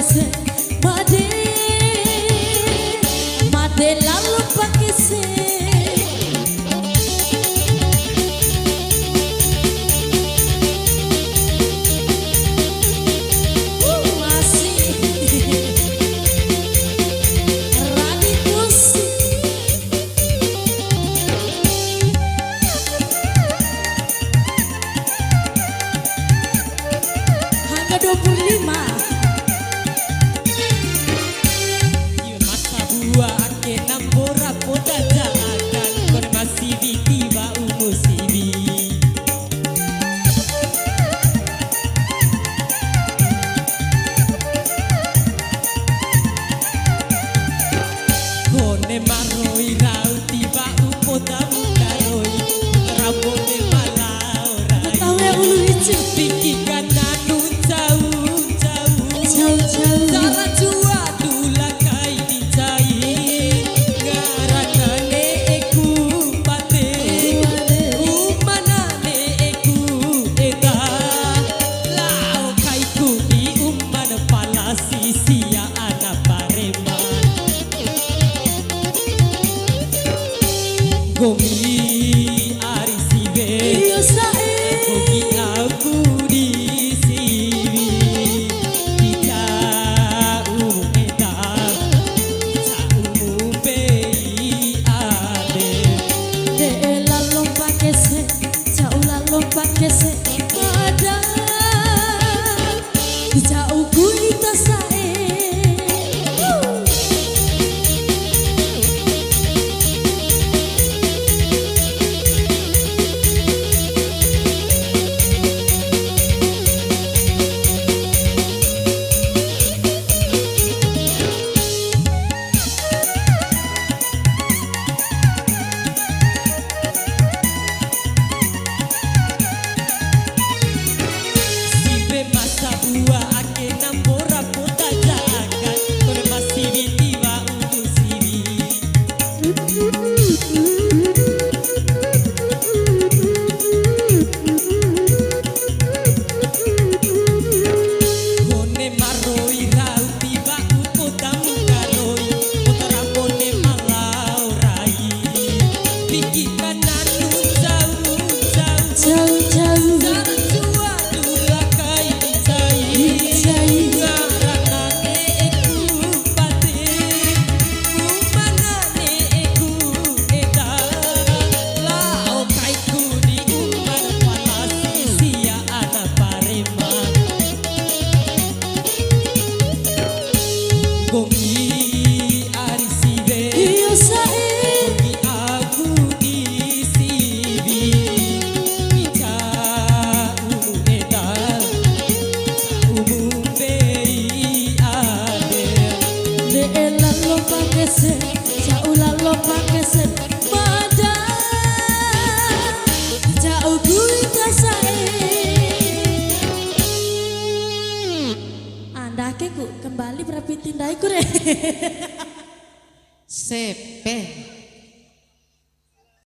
se made made lalu pakai se masih Rani musik hanya 25 masa buah ke nambora poda jalan kon masih tiba umusibi kone maroi rau tiba upoda mukaroi rabone malau rai tahu ya ulu itu pikikan nanu jauh jauh-jauh Cara jua dula kai dicai Ngaranane eku pate Umanane eku eda Lao kai ku di umman palasi sia ana pareman Gomi arisibe iyo sae Gomi aku di sini Bisa umeda Bisa umupei ade de lalu pakai se jauh lalu pakai se ada jauh kuita sae Sibe masa buah ake nambora pota jagan Kore masih tiba umusibi Kone maroi rau tiba upoda mukaroi Kota rambone malau rai Pikiran nanu jauh jauh-jauh Cara jua dula kai dicai Ngaranane eku pate Umanane eku eda Lao kai ku di umman palasi sia ana pareman Gomi arisibe iyo sae Gomi aku di sini Bisa umeda umupei ade de lalu pakai se jauh lalu pakai se pada jauh kuita sae anda ke ku kembali berapi tindai ku re Sepe